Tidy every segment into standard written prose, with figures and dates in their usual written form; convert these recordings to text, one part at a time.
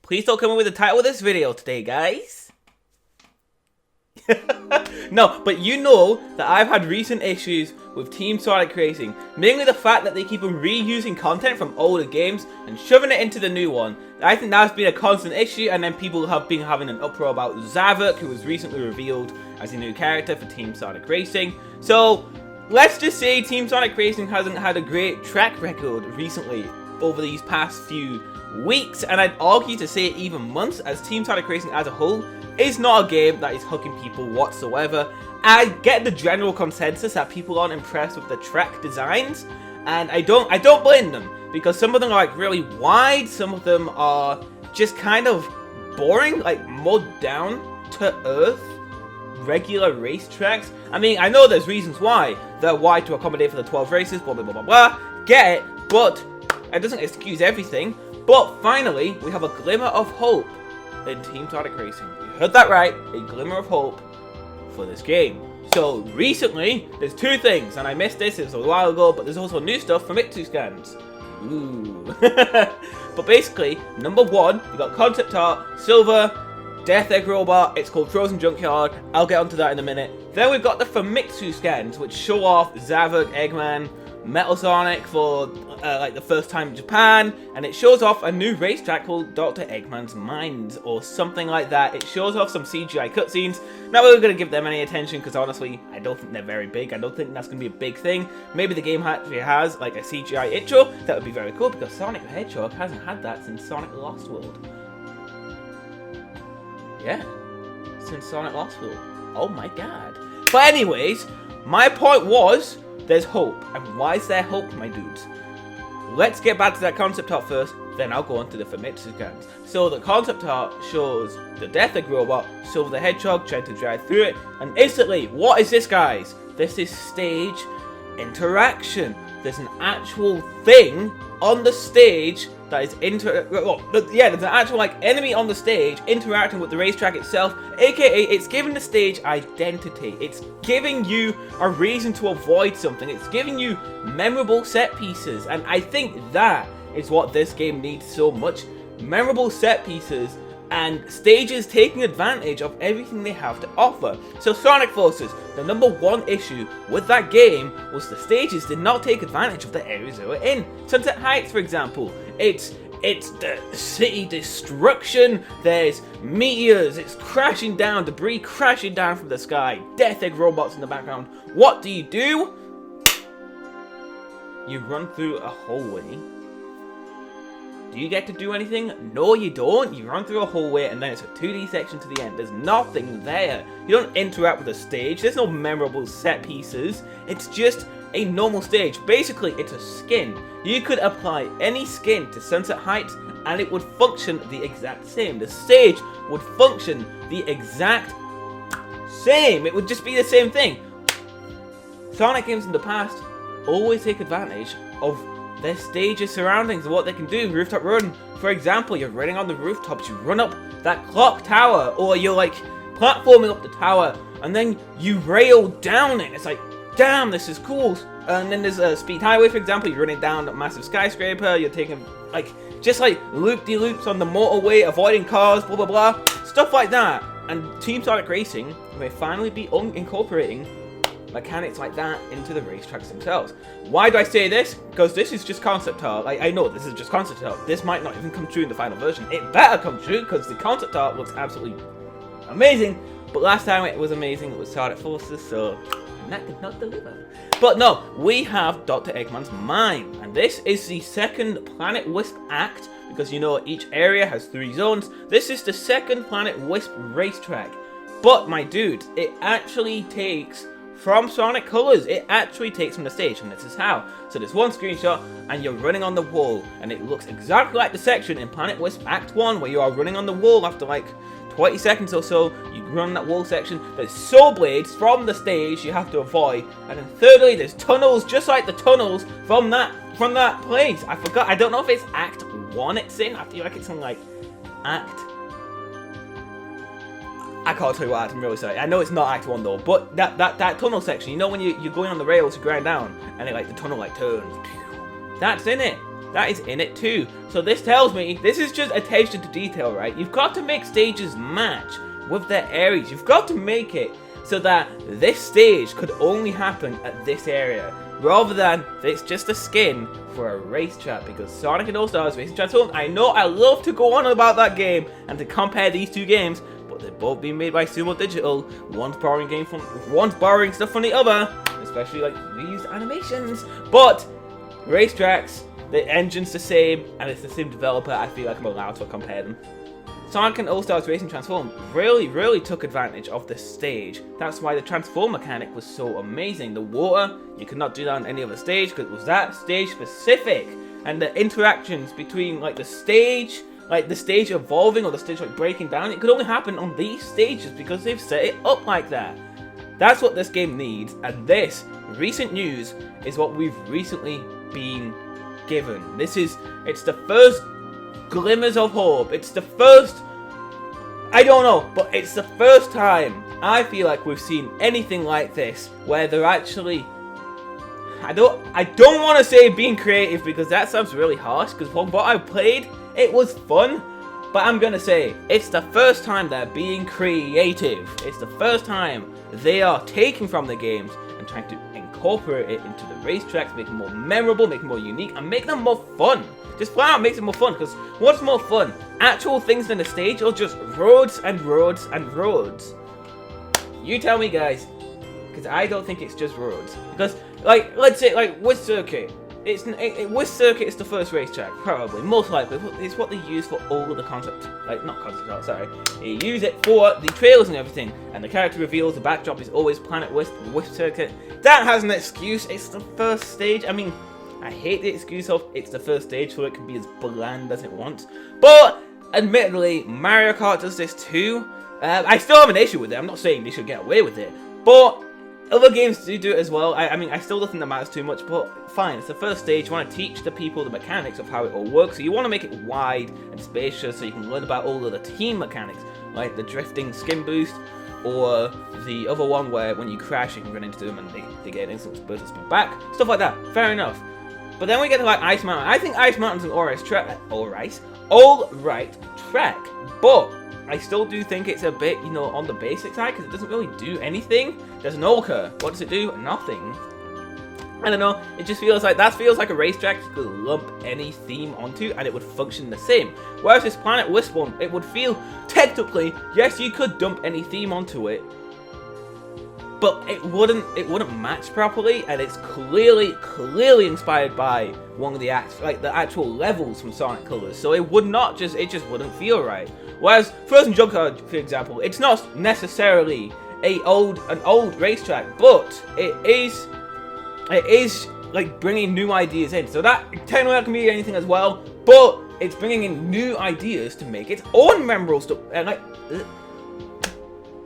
Please don't come in with the title of this video today, guys. No, but you know that I've had recent issues with Team Sonic Racing. Mainly the fact that they keep on reusing content from older games and shoving it into the new one. I think that's been a constant issue, and then people have been having an uproar about Zavok, who was recently revealed as a new character for Team Sonic Racing. So, let's just say Team Sonic Racing hasn't had a great track record recently over these past few weeks, and I'd argue to say even months, as Team Sonic Racing as a whole is not a game that is hooking people whatsoever. I get the general consensus that people aren't impressed with the track designs, and I don't blame them, because some of them are like really wide, some of them are just kind of boring, like mud down to earth regular racetracks. I mean, I know there's reasons why they're wide to accommodate for the 12 races, blah blah blah blah blah, get it, but it doesn't excuse everything. But finally, we have a glimmer of hope in Team Sonic Racing. You heard that right, a glimmer of hope for this game. So recently, there's two things, and I missed this, it was a while ago, but there's also new stuff from Itsu scans. Ooh. But basically, number one, you got concept art, silver, Death Egg Robot, it's called Frozen Junkyard, I'll get onto that in a minute. Then we've got the Famitsu scans, which show off Zavok, Eggman, Metal Sonic for like the first time in Japan, and it shows off a new racetrack called Dr. Eggman's Mines, or something like that. It shows off some CGI cutscenes. Not really going to give them any attention, because honestly, I don't think they're very big. I don't think that's going to be a big thing. Maybe the game actually has like a CGI intro, that would be very cool, because Sonic the Hedgehog hasn't had that since Sonic the Lost World. Yeah, since Sonic Lost World. Oh my god. But anyways, my point was, there's hope. And why is there hope, my dudes? Let's get back to that concept art first, then I'll go on to the Famitsu scans. So the concept art shows the Death Egg Robot, Silver the Hedgehog trying to drive through it, and instantly, what is this, guys? This is stage interaction. There's an actual thing on the stage that is there's an actual like enemy on the stage interacting with the racetrack itself, aka it's giving the stage identity. It's giving you a reason to avoid something. It's giving you memorable set pieces, and I think that is what this game needs so much. Memorable set pieces and stages taking advantage of everything they have to offer. So Sonic Forces, the number one issue with that game was the stages did not take advantage of the areas they were in. Sunset Heights, for example, it's the city destruction, there's meteors, it's crashing down, debris crashing down from the sky, Death Egg robots in the background. What do? You run through a hallway. Do you get to do anything? No, you don't. You run through a hallway and then it's a 2D section to the end. There's nothing there. You don't interact with the stage. There's no memorable set pieces. It's just a normal stage. Basically, it's a skin. You could apply any skin to Sunset Heights and it would function the exact same. The stage would function the exact same. It would just be the same thing. Sonic games in the past always take advantage of their stage's surroundings and what they can do. Rooftop Run, for example, you're running on the rooftops, you run up that clock tower, or you're like platforming up the tower, and then you rail down it. It's like, damn, this is cool. And then there's a speed highway, for example, you're running down a massive skyscraper, you're taking like just like loop-de-loops on the motorway, avoiding cars, blah blah blah, stuff like that. And Team Sonic Racing may finally be incorporating mechanics like that into the racetracks themselves. Why do I say this? Because this is just concept art. Like, I know this is just concept art. This might not even come true in the final version. It better come true, because the concept art looks absolutely amazing. But last time it was amazing, it was Sonic Forces, so that did not deliver. But no, we have Dr. Eggman's Mine, and this is the second Planet Wisp act, because you know each area has 3 zones. This is the second Planet Wisp racetrack. But my dude, it actually takes from Sonic Colors. It actually takes from the stage, and this is how. So there's one screenshot, and you're running on the wall, and it looks exactly like the section in Planet Wisp Act 1, where you are running on the wall after like 20 seconds or so. You run that wall section, there's soul blades from the stage you have to avoid, and then thirdly, there's tunnels, just like the tunnels from that place. I forgot, I don't know if it's Act 1 it's in, I feel like it's in like Act... I can't tell you what, I'm really sorry. I know it's not Act 1 though, but that tunnel section, you know when you're going on the rails to grind down, and it like the tunnel like turns. That's in it. that is in it too. So this tells me, this is just attention to detail, right? You've got to make stages match with their areas. You've got to make it so that this stage could only happen at this area, rather than it's just a skin for a racetrack, because Sonic and All-Stars Racing Transformed, I know I love to go on about that game and to compare these two games, but they're both being made by Sumo Digital. One's borrowing stuff from the other, especially like reused animations. But racetracks, the engine's the same, and it's the same developer. I feel like I'm allowed to compare them. Sonic and All-Stars Racing Transformed really took advantage of the stage. That's why the transform mechanic was so amazing. The water, you could not do that on any other stage because it was that stage specific. And the interactions between like the stage evolving or the stage like breaking down, it could only happen on these stages because they've set it up like that. That's what this game needs, and this recent news is what we've recently been given. It's the first glimmers of hope. It's the first, I don't know, but it's the first time I feel like we've seen anything like this where they're actually, I don't want to say being creative because that sounds really harsh, because from what I played, it was fun, but I'm gonna say it's the first time they're being creative. It's the first time they are taking from the games and trying to incorporate it into the racetracks, make them more memorable, make them more unique, and make them more fun. Just flat out makes it more fun, because what's more fun? Actual things on the stage, or just roads and roads and roads? You tell me, guys, because I don't think it's just roads. Because, like, let's say, like, Wood Circuit. Wood Circuit is the first racetrack, probably, most likely. It's what they use for all of the concept, like, not concept art, sorry. They use it for the trailers and everything, and the character reveals, the backdrop is always Planet Wisp, Wood Circuit. That has an excuse, it's the first stage. I mean, I hate the excuse of it's the first stage, so it can be as bland as it wants. But, admittedly, Mario Kart does this too. I still have an issue with it. I'm not saying they should get away with it. But, other games do it as well. I mean, I still don't think that matters too much, but fine. It's the first stage. You want to teach the people the mechanics of how it all works. So you want to make it wide and spacious so you can learn about all of the team mechanics, like the drifting skin boost, or the other one where when you crash, you can run into them and they get an instant burst of speed back. Stuff like that. Fair enough. But then we get to like Ice Mountain. I think Ice Mountain's an alright track, but I still do think it's a bit, you know, on the basic side, because it doesn't really do anything. There's an Orca. What does it do? Nothing. I don't know. It just feels like, that feels like a racetrack you could lump any theme onto and it would function the same. Whereas this Planet Wisp one, it would feel, technically, yes, you could dump any theme onto it, but it wouldn't match properly, and it's clearly inspired by one of the the actual levels from Sonic Colors. So it just wouldn't feel right. Whereas Frozen Junkyard, for example, it's not necessarily an old racetrack, but it is like bringing new ideas in. So that technically can be anything as well, but it's bringing in new ideas to make its own memorable stuff. And like,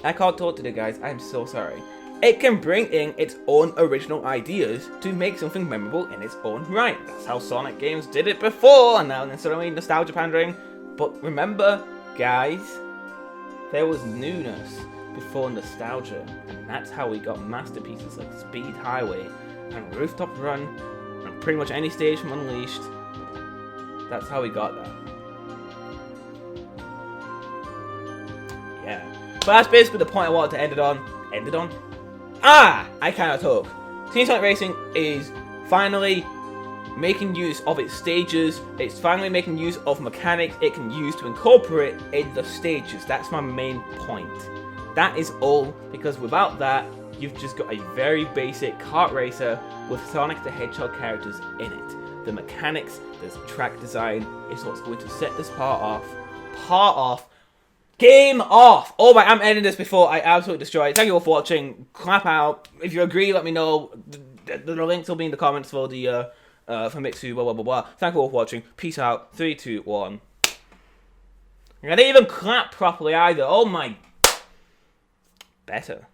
I can't talk today, guys. I'm so sorry. It can bring in its own original ideas to make something memorable in its own right. That's how Sonic games did it before, and now necessarily nostalgia pandering. But remember, guys, there was newness before nostalgia, and that's how we got masterpieces like Speed Highway and Rooftop Run and pretty much any stage from Unleashed. That's how we got that. Yeah. But that's basically the point I wanted to end it on. I cannot talk. Team Sonic Racing is finally making use of its stages. It's finally making use of mechanics it can use to incorporate in the stages. That's my main point. That is all, because without that, you've just got a very basic kart racer with Sonic the Hedgehog characters in it. The mechanics, the track design is what's going to set this part off. Game off! Oh my, I'm ending this before I absolutely destroy it. Thank you all for watching. Clap out. If you agree, let me know. The links will be in the comments for the for Mixu, blah blah blah blah. Thank you all for watching. Peace out. 3, 2, 1. I didn't even clap properly either. Oh my. Better.